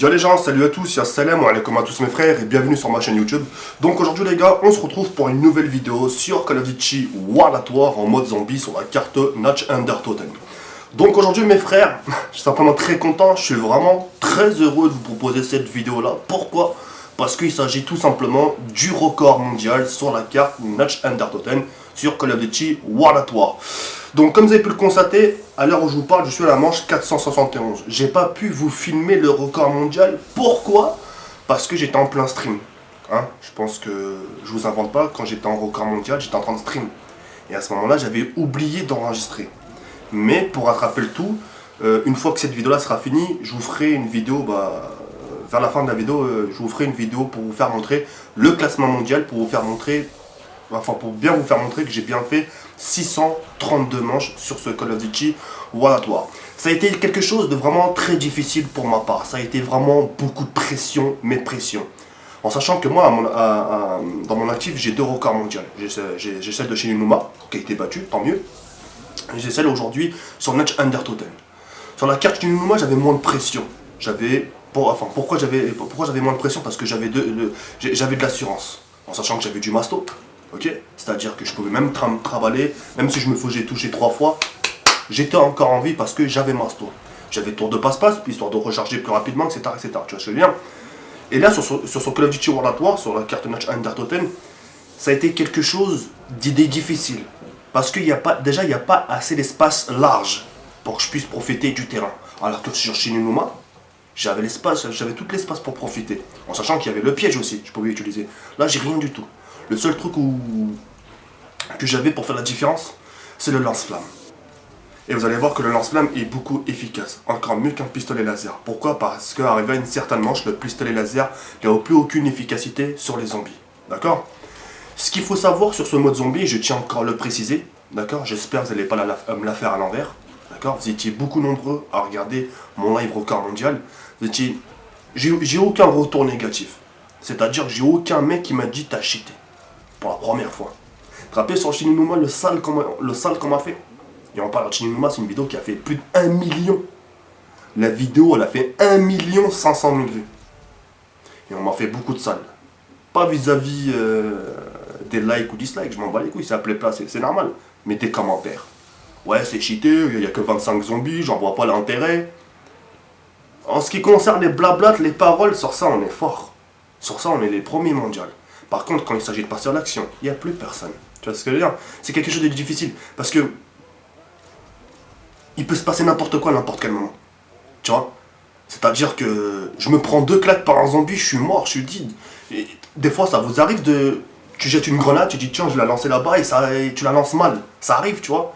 Yo les gens, salut à tous, salam alaikum à tous mes frères et bienvenue sur ma chaîne YouTube. Donc aujourd'hui les gars, on se retrouve pour une nouvelle vidéo sur Call of Duty World at War en mode zombie sur la carte Notch Under Totem. Donc aujourd'hui mes frères, je suis simplement très content, je suis vraiment très heureux de vous proposer cette vidéo là. Pourquoi? Parce qu'il s'agit tout simplement du record mondial sur la carte Notch Under Totem sur Call of Duty World at War. Donc comme vous avez pu le constater, à l'heure où je vous parle, je suis à la manche 471. J'ai pas pu vous filmer le record mondial. Pourquoi? Parce que j'étais en plein stream. Hein, je pense que je vous invente pas, quand j'étais en record mondial, j'étais en train de stream. Et à ce moment-là, j'avais oublié d'enregistrer. Mais pour rattraper le tout, une fois que cette vidéo-là sera finie, je vous ferai une vidéo, vers la fin de la vidéo, je vous ferai une vidéo pour vous faire montrer le classement mondial, pour vous faire montrer, pour bien vous faire montrer que j'ai bien fait 632 manches sur ce Call of Duty World at War. Ça a été quelque chose de vraiment très difficile pour ma part. Ça a été vraiment beaucoup de pression, mais de pression. En sachant que moi, dans mon actif, j'ai deux records mondiaux. J'ai celle de chez Numa, qui a été battue, tant mieux. Et j'ai celle aujourd'hui sur Notch Under Totem. Sur la carte Numa, j'avais moins de pression. Pourquoi j'avais moins de pression? Parce que j'avais de l'assurance. En sachant que j'avais du masto. Ok, c'est-à-dire que je pouvais même travailler, même si je me faisais toucher 3 fois, j'étais encore en vie parce que j'avais masto. J'avais tour de passe-passe, histoire de recharger plus rapidement, etc. etc. Tu vois ce que je veux dire? Et là, sur son Call of Duty World at War, sur la carte Notch Under Totem, ça a été quelque chose d'idée difficile. Parce qu'il n'y a pas, déjà, il n'y a pas assez d'espace large pour que je puisse profiter du terrain. Alors que sur Shinonuma, j'avais tout l'espace pour profiter. En sachant qu'il y avait le piège aussi, je pouvais utiliser. Là, j'ai rien du tout. Le seul truc que j'avais pour faire la différence, c'est le lance-flamme. Et vous allez voir que le lance-flamme est beaucoup efficace, encore mieux qu'un pistolet laser. Pourquoi? Parce qu'arrivé à une certaine manche, le pistolet laser n'a plus aucune efficacité sur les zombies. D'accord? Ce qu'il faut savoir sur ce mode zombie, je tiens encore à le préciser, d'accord? J'espère que vous n'allez pas me la faire à l'envers. D'accord? Vous étiez beaucoup nombreux à regarder mon live record mondial. J'ai aucun retour négatif. C'est-à-dire que j'ai aucun mec qui m'a dit t'as cheaté. Pour la première fois. Vous vous rappelez sur Shinonuma le sale qu'on m'a fait? Et on parle de Shinonuma, c'est une vidéo qui a fait plus de 1 million. La vidéo, elle a fait 1 500 000 vues. Et on m'a fait beaucoup de sale. Pas vis-à-vis des likes ou dislikes, je m'en bats les couilles, ça plaît pas, c'est normal. Mais des commentaires. Ouais, c'est cheaté, il n'y a que 25 zombies, j'en vois pas l'intérêt. En ce qui concerne les blablates, les paroles, sur ça on est fort. Sur ça on est les premiers mondiaux. Par contre, quand il s'agit de passer à l'action, il n'y a plus personne. Tu vois ce que je veux dire? C'est quelque chose de difficile. Parce que il peut se passer n'importe quoi à n'importe quel moment. Tu vois? C'est-à-dire que je me prends 2 claques par un zombie, je suis mort, je suis dead. Et des fois, ça vous arrive de... Tu jettes une grenade, tu dis tiens, je vais la lancer là-bas et tu la lances mal. Ça arrive, tu vois?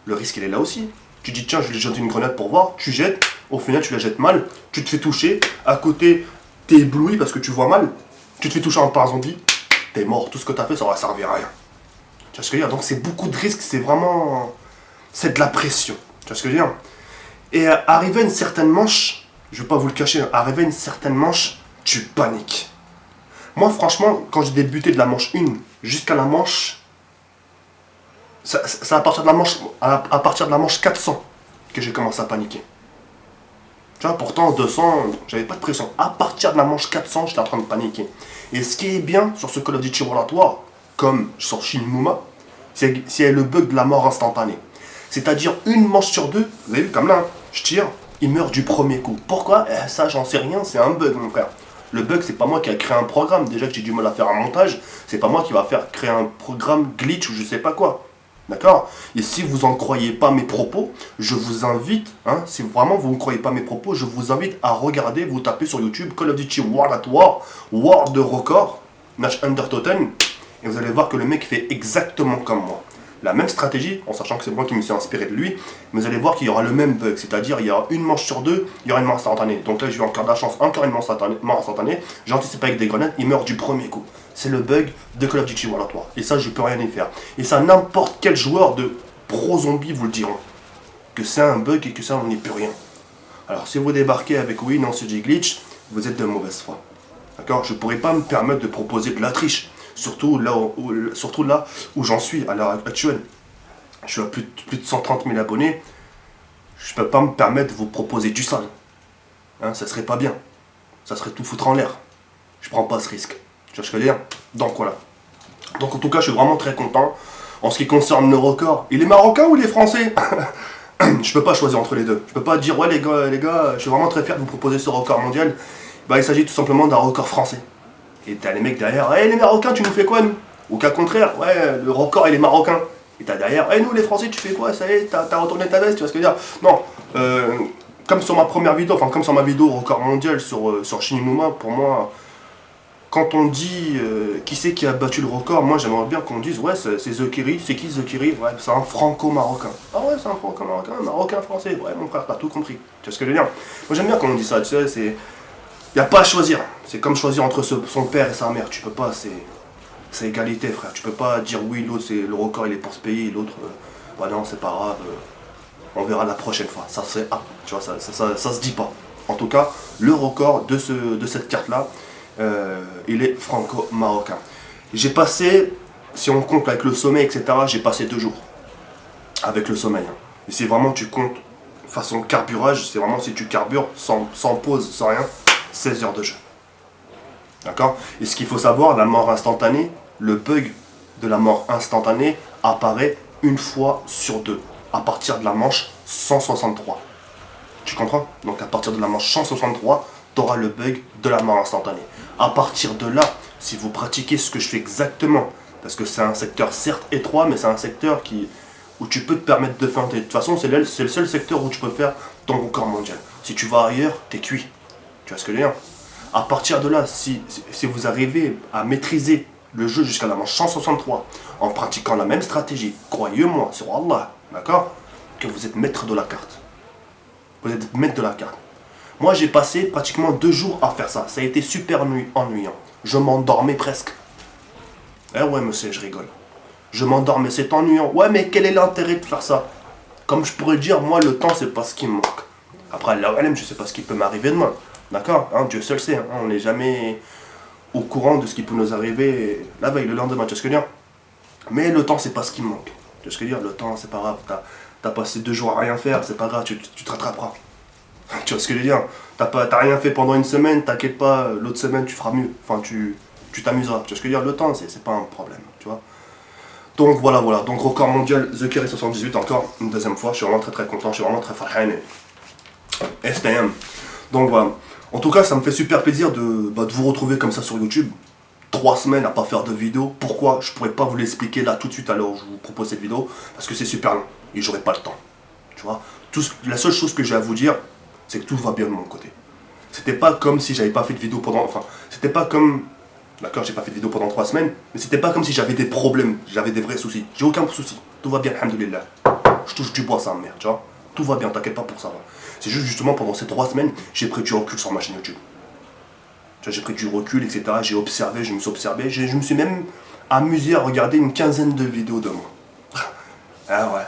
Le risque, il est là aussi. Tu dis tiens, je vais jeter une grenade pour voir, tu jettes, au final, tu la jettes mal, tu te fais toucher, à côté, t'es ébloui parce que tu vois mal. Tu te fais toucher par un zombie, t'es mort, tout ce que t'as fait, ça va servir à rien. Tu vois ce que je veux dire? Donc c'est beaucoup de risques, c'est vraiment... C'est de la pression. Tu vois ce que je veux dire? Et arrivé à une certaine manche, je vais pas vous le cacher, arrivé à une certaine manche, tu paniques. Moi franchement, quand j'ai débuté de la manche 1 jusqu'à la manche... C'est à partir de la manche 400 que j'ai commencé à paniquer. Tu vois, pourtant 200, j'avais pas de pression. À partir de la manche 400, j'étais en train de paniquer. Et ce qui est bien sur ce Call of Duty World at War, comme sur Shinonuma, c'est le bug de la mort instantanée. C'est-à-dire une manche sur 2, vous avez vu comme là, hein, je tire, il meurt du premier coup. Pourquoi? Ça j'en sais rien, c'est un bug mon frère. Le bug, c'est pas moi qui a créé un programme, déjà que j'ai du mal à faire un montage, c'est pas moi qui va faire créer un programme glitch ou je sais pas quoi. D'accord? Et si vous en croyez pas mes propos, je vous invite, hein, si vraiment vous ne croyez pas mes propos, je vous invite à regarder, vous tapez sur YouTube Call of Duty World at War, War de record, Notch Under Totem, et vous allez voir que le mec fait exactement comme moi. La même stratégie, en sachant que c'est moi qui me suis inspiré de lui, mais vous allez voir qu'il y aura le même bug, c'est-à-dire il y aura une manche sur 2, il y aura une mort instantanée. Donc là j'ai eu encore de la chance, encore une mort instantanée, j'ai anticipé avec des grenades, il meurt du premier coup. C'est le bug de Call of Duty World at War. Et ça, je peux rien y faire. Et ça, n'importe quel joueur de pro zombie vous le diront. Que c'est un bug et que ça, on n'y peut rien. Alors, si vous débarquez avec oui, non, c'est du glitch, vous êtes de mauvaise foi. D'accord? Je ne pourrais pas me permettre de proposer de la triche. Surtout là où j'en suis à l'heure actuelle. Je suis à plus de 130 000 abonnés. Je ne peux pas me permettre de vous proposer du sale. Hein, ça serait pas bien. Ça serait tout foutre en l'air. Je prends pas ce risque. Tu vois ce que je veux dire? Donc voilà. Donc en tout cas, je suis vraiment très content. En ce qui concerne le record, il est marocain ou il est français? Je peux pas choisir entre les deux. Je peux pas dire, ouais les gars, je suis vraiment très fier de vous proposer ce record mondial. Bah, il s'agit tout simplement d'un record français. Et t'as les mecs derrière, hey, les Marocains, tu nous fais quoi nous? Ou qu'à contraire, ouais, le record il est marocain. Et t'as derrière, hey, nous les Français, tu fais quoi? Ça y est, t'as retourné ta veste, tu vois ce que je veux dire? Non, comme sur ma première vidéo, enfin comme sur ma vidéo record mondial sur Shinimuma, pour moi, quand on dit qui c'est qui a battu le record, moi j'aimerais bien qu'on dise, ouais, c'est Zekiri. C'est qui Zekiri? Ouais, c'est un franco-marocain. Ah ouais, c'est un franco-marocain, marocain-français. Ouais, mon frère, t'as tout compris. Tu vois ce que je veux dire? Moi j'aime bien quand on dit ça, tu sais, c'est. Y a pas à choisir. C'est comme choisir entre son père et sa mère. Tu peux pas, c'est égalité, frère. Tu peux pas dire oui, l'autre, c'est le record, il est pour ce pays, et l'autre, bah non, c'est pas grave. On verra la prochaine fois. Ça c'est tu vois, ça se dit pas. En tout cas, le record de cette carte-là, il est franco-marocain. J'ai passé, si on compte avec le sommeil, etc., j'ai passé 2 jours avec le sommeil. Hein. Et si vraiment tu comptes façon carburage, c'est vraiment si tu carbures sans pause, sans rien, 16 heures de jeu. D'accord? Et ce qu'il faut savoir, la mort instantanée, le bug de la mort instantanée apparaît une fois sur 2, à partir de la manche 163. Tu comprends? Donc à partir de la manche 163, tu auras le bug de la mort instantanée. À partir de là, si vous pratiquez ce que je fais exactement, parce que c'est un secteur certes étroit, mais c'est un secteur où tu peux te permettre de feinter. De toute façon, c'est le seul secteur où tu peux faire ton record mondial. Si tu vas ailleurs, t'es cuit. Tu vois ce que je veux dire? À partir de là, si vous arrivez à maîtriser le jeu jusqu'à la manche 163 en pratiquant la même stratégie, croyez-moi, sur Allah, d'accord, que vous êtes maître de la carte. Vous êtes maître de la carte. Moi, j'ai passé pratiquement 2 jours à faire ça. Ça a été super ennuyant. Je m'endormais presque. Eh ouais, monsieur, je rigole. Je m'endormais, c'est ennuyant. Ouais, mais quel est l'intérêt de faire ça? Comme je pourrais dire, moi, le temps, c'est pas ce qui me manque. Après, là, je sais pas ce qui peut m'arriver demain. D'accord, hein, Dieu seul sait. Hein, on n'est jamais au courant de ce qui peut nous arriver la veille, le lendemain. Tu vois ce que je veux dire? Mais le temps, c'est pas ce qui me manque. Tu vois ce que je veux dire? Le temps, c'est pas grave. T'as passé 2 jours à rien faire, c'est pas grave, tu te rattraperas. Tu vois ce que je veux dire? T'as rien fait pendant une semaine, t'inquiète pas, l'autre semaine tu feras mieux. Enfin, tu t'amuseras. Tu vois ce que je veux dire? Le temps, c'est pas un problème, tu vois. Donc voilà. Donc record mondial, Zekiri 78 encore, une deuxième fois. Je suis vraiment très très content, je suis vraiment très farhan et STM. Donc voilà. En tout cas, ça me fait super plaisir de vous retrouver comme ça sur YouTube. 3 semaines à pas faire de vidéo. Pourquoi? Je pourrais pas vous l'expliquer là tout de suite à l'heure où je vous propose cette vidéo. Parce que c'est super long et j'aurai pas le temps. Tu vois? La seule chose que j'ai à vous dire, c'est que tout va bien de mon côté. C'était pas comme si j'avais pas fait de vidéo pendant. Enfin, c'était pas comme. D'accord, j'ai pas fait de vidéo pendant 3 semaines, mais c'était pas comme si j'avais des problèmes, j'avais des vrais soucis. J'ai aucun souci. Tout va bien, alhamdoulilah. Je touche du bois, ça, merde, tu vois. Tout va bien, t'inquiète pas pour ça. Va. C'est juste justement pendant ces 3 semaines, j'ai pris du recul sur ma chaîne YouTube. Tu vois, j'ai pris du recul, etc. J'ai observé, je me suis observé. Je me suis même amusé à regarder une quinzaine de vidéos de moi. Ah ouais.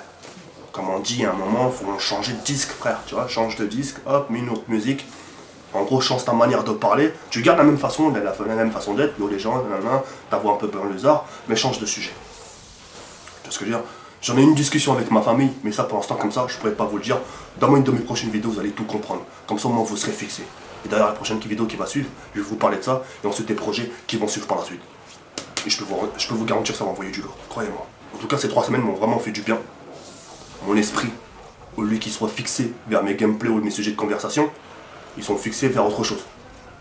Comme on dit, à un moment, il faut changer de disque, frère. Tu vois, change de disque, hop, mets une autre musique. En gros, change ta manière de parler. Tu gardes la même façon, la même façon d'être, les gens, ta voix un peu banlieusard, mais change de sujet. Tu vois ce que je veux dire? J'en ai eu une discussion avec ma famille, mais ça pour l'instant comme ça, je pourrais pas vous le dire. Dans une de mes prochaines vidéos, vous allez tout comprendre. Comme ça, au moins, vous serez fixé. Et d'ailleurs, la prochaine vidéo qui va suivre, je vais vous parler de ça, et ensuite des projets qui vont suivre par la suite. Et je peux vous garantir que ça va envoyer du lourd, croyez-moi. En tout cas, ces 3 semaines m'ont vraiment fait du bien. Mon esprit, au lieu qu'il soit fixé vers mes gameplays ou mes sujets de conversation, ils sont fixés vers autre chose.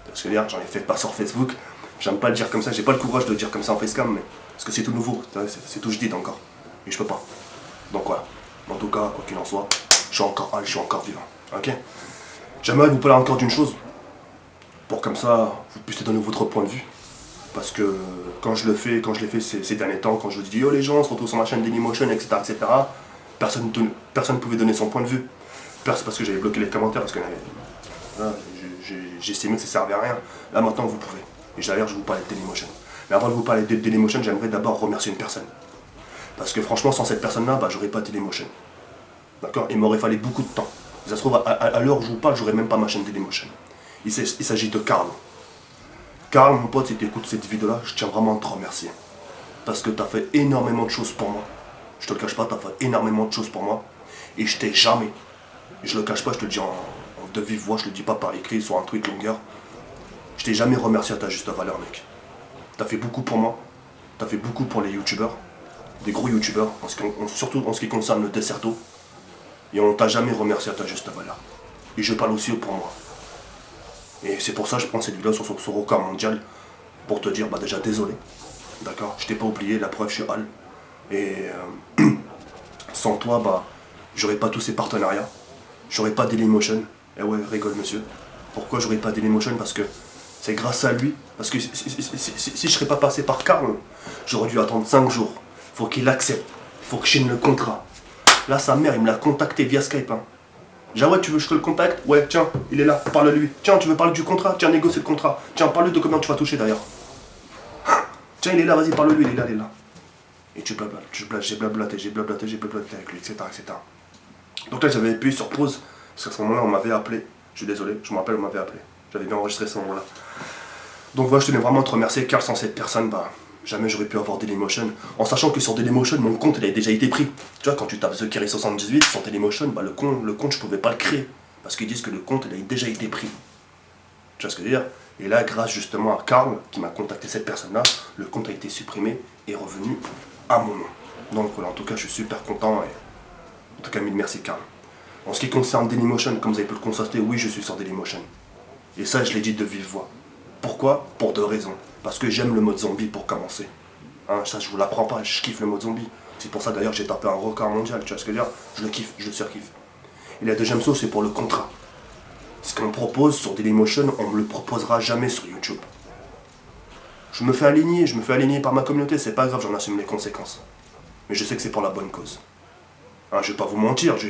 Parce que dire, j'en ai fait pas sur Facebook, j'aime pas le dire comme ça, j'ai pas le courage de le dire comme ça en facecam, mais parce que c'est tout nouveau, c'est tout jadid encore. Et je peux pas. Donc voilà. En tout cas, quoi qu'il en soit, je suis encore vivant. Ok? J'aimerais vous parler encore d'une chose, pour comme ça, vous puissiez donner votre point de vue. Parce que quand je l'ai fait ces derniers temps, quand je dis yo les gens, on se retrouve sur ma chaîne Dailymotion, etc. Personne ne pouvait donner son point de vue. Parce que j'avais bloqué les commentaires, parce que j'estimais que ça servait à rien. Là maintenant vous pouvez. Et d'ailleurs je vous parlais de Dailymotion. Mais avant de vous parler de Dailymotion, j'aimerais d'abord remercier une personne. Parce que franchement sans cette personne-là, j'aurais pas Dailymotion. D'accord? Il m'aurait fallu beaucoup de temps. Ça se trouve à l'heure où je vous parle, j'aurais même pas ma chaîne Dailymotion. Il s'agit de Karl. Karl, mon pote, si tu écoutes cette vidéo-là, je tiens vraiment à te remercier. Parce que tu as fait énormément de choses pour moi. Je te le cache pas, tu as fait énormément de choses pour moi. Et je t'ai jamais, je le cache pas, je te le dis en de vive voix, je le dis pas par écrit, sur un tweet longueur. Je t'ai jamais remercié à ta juste valeur, mec. T'as fait beaucoup pour moi, t'as fait beaucoup pour les youtubeurs, des gros youtubeurs, surtout en ce qui concerne le Desserto. Et on t'a jamais remercié à ta juste valeur. Et je parle aussi pour moi. Et c'est pour ça que je prends cette vidéo sur ce record mondial, pour te dire, bah déjà désolé, d'accord, je t'ai pas oublié, la preuve je suis Al. Et sans toi, bah, j'aurais pas tous ces partenariats, j'aurais pas Dailymotion. Eh ouais, rigole monsieur. Pourquoi j'aurais pas Dailymotion? Parce que c'est grâce à lui. Parce que si je serais pas passé par Karl, j'aurais dû attendre 5 jours. Faut qu'il accepte, faut que je signe le contrat. Là, sa mère, il me l'a contacté via Skype. Hein. Jawed, tu veux que je te le contacte? Ouais, tiens, il est là, parle-lui. Tiens, tu veux parler du contrat? Tiens, négocie le contrat. Tiens, parle-lui de combien tu vas toucher d'ailleurs. Tiens, il est là, vas-y, parle-lui, il est là, il est là. Et j'ai blablaté avec lui, etc., etc. Donc là, j'avais appuyé sur pause, parce qu'à ce moment-là, on m'avait appelé. Je suis désolé, je me rappelle, on m'avait appelé. J'avais bien enregistré ce moment-là. Donc voilà, je tenais vraiment à te remercier, car sans cette personne, bah, jamais j'aurais pu avoir Dailymotion. En sachant que sur Dailymotion, mon compte, il avait déjà été pris. Tu vois, quand tu tapes TheKerry78 sur Dailymotion, bah, le compte, je pouvais pas le créer. Parce qu'ils disent que le compte, il a déjà été pris. Tu vois ce que je veux dire? Et là, grâce justement à Karl, qui m'a contacté cette personne-là, le compte a été supprimé et revenu à mon nom. Donc voilà, en tout cas, je suis super content et en tout cas, mille merci Karl. En ce qui concerne Dailymotion, comme vous avez pu le constater, oui, je suis sur Dailymotion. Et ça, je l'ai dit de vive voix. Pourquoi? Pour 2 raisons. Parce que j'aime le mode zombie pour commencer. Hein, ça, je vous l'apprends pas, je kiffe le mode zombie. C'est pour ça d'ailleurs que j'ai tapé un record mondial, tu vois ce que je veux dire? Je le kiffe, je le surkiffe. Et la deuxième chose, c'est pour le contrat. Ce qu'on me propose sur Dailymotion, on me le proposera jamais sur YouTube. Je me fais aligner par ma communauté, c'est pas grave, j'en assume les conséquences. Mais je sais que c'est pour la bonne cause. Hein, je vais pas vous mentir, je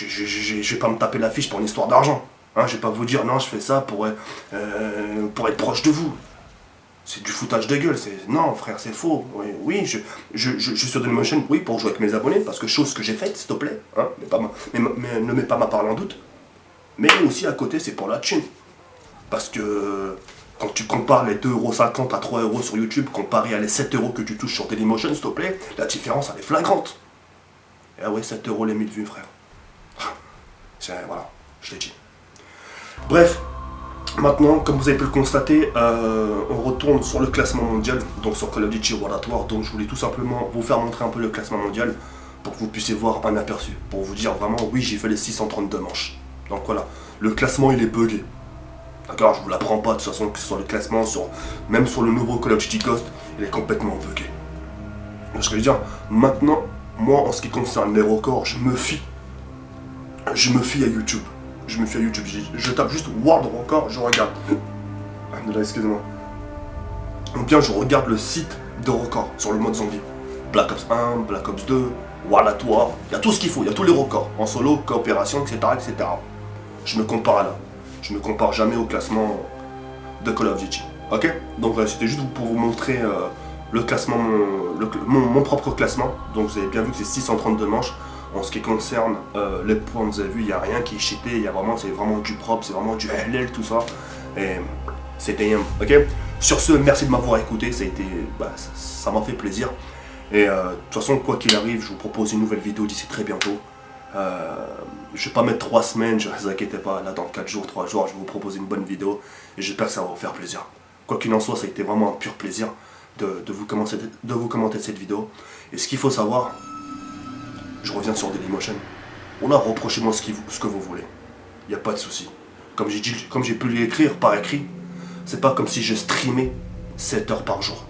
vais pas me taper l'affiche pour une histoire d'argent. Hein, je vais pas vous dire non, je fais ça pour être proche de vous. C'est du foutage de gueule, non frère, c'est faux. Oui, je suis sur Dailymotion, oui, pour jouer avec mes abonnés, parce que chose que j'ai faite, s'il te plaît, hein, ne mets pas ma parole en doute. Mais aussi à côté, c'est pour la thune. Parce que quand tu compares les 2,50€ à 3€ sur YouTube, comparé à les 7€ que tu touches sur Dailymotion, s'il te plaît, la différence elle est flagrante. Et ah ouais, 7€ les 1000 vues, frère. Voilà, je l'ai dit. Bref, maintenant, comme vous avez pu le constater, on retourne sur le classement mondial, donc sur Call of Duty World at War. Donc je voulais tout simplement vous faire montrer un peu le classement mondial pour que vous puissiez voir un aperçu. Pour vous dire vraiment, oui, j'ai fait les 632 manches. Donc voilà, le classement il est bugué. D'accord, je vous l'apprends pas de toute façon que ce soit le classement, même sur le nouveau Call of Duty Ghost, il est complètement bugué. Donc ce que je veux dire, maintenant, moi en ce qui concerne les records, je me fie à YouTube. Je tape juste World Record, je regarde. Excusez-moi. Ou bien je regarde le site de records sur le mode zombie. Black Ops 1, Black Ops 2, World at War, il y a tout ce qu'il faut, il y a tous les records, en solo, coopération, etc., etc. Je me compare à là. Je me compare jamais au classement de Call of Duty. Ok? Donc voilà, c'était juste pour vous montrer le classement, mon propre classement. Donc vous avez bien vu que c'est 632 manches. En ce qui concerne les points, vous avez vu, il n'y a rien qui est cheaté, c'est vraiment du propre, c'est vraiment du LL, tout ça. Et c'était ok? Sur ce, merci de m'avoir écouté, ça m'a fait plaisir. Et de toute façon, quoi qu'il arrive, je vous propose une nouvelle vidéo d'ici très bientôt. Je vais pas mettre 3 semaines, ne vous inquiétez pas, là dans 4 jours, 3 jours, je vais vous proposer une bonne vidéo et j'espère que ça va vous faire plaisir. Quoi qu'il en soit, ça a été vraiment un pur plaisir de vous commenter cette vidéo. Et ce qu'il faut savoir, je reviens sur Dailymotion. On a reprochez-moi ce que vous voulez. Il n'y a pas de souci. Comme j'ai pu l'écrire par écrit, c'est pas comme si je streamais 7 heures par jour.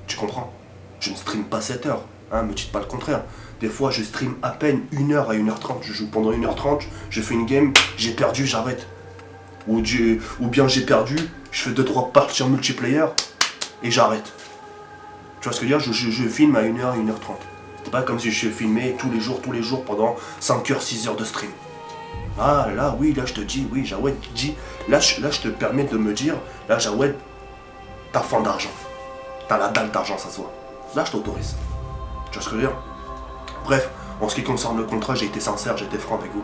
Tu comprends? Je ne stream pas 7 heures, hein, me dites pas le contraire. Des fois, je stream à peine 1h à 1h30. Je joue pendant 1h30, je fais une game, j'ai perdu, j'arrête. Ou bien j'ai perdu, je fais 2-3 parties en multiplayer et j'arrête. Tu vois ce que je veux dire? Je filme à 1h, 1h30. C'est pas comme si je filmais tous les jours pendant 5 heures, 6 heures de stream. Ah là, oui, là je te dis, oui, Jawed, là je te permets de me dire, là Jawed, t'as faim d'argent. T'as la dalle d'argent, ça se voit. Là je t'autorise. Tu vois ce que je veux dire? Bref, en ce qui concerne le contrat, j'ai été sincère, j'ai été franc avec vous.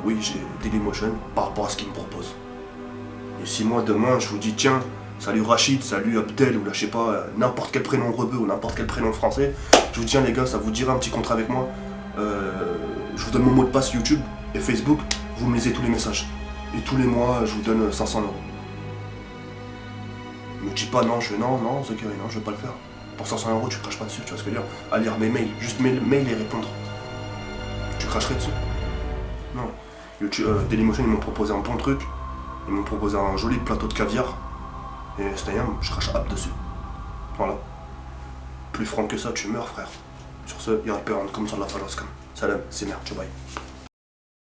Oui, j'ai Dailymotion par rapport à ce qu'ils me proposent. Et si moi demain je vous dis tiens, salut Rachid, salut Abdel, ou là je sais pas, n'importe quel prénom rebeu ou n'importe quel prénom français, je vous dis tiens les gars, ça vous dirait un petit contrat avec moi, je vous donne mon mot de passe YouTube et Facebook, vous me lisez tous les messages. Et tous les mois, je vous donne 500 euros. Me dis pas non, je fais non, Zachary, non, je vais pas le faire. Pour 500 euros, tu craches pas dessus, tu vois ce que je veux dire. À lire mes mails, juste mail et répondre. Tu cracherais dessus? Non. Dailymotion, ils m'ont proposé un bon truc. Ils m'ont proposé un joli plateau de caviar. Et c'était rien, je crache hop dessus. Voilà. Plus franc que ça, tu meurs, frère. Sur ce, il y a un peu comme ça de la phalos. Salam, c'est merde, ciao, bye.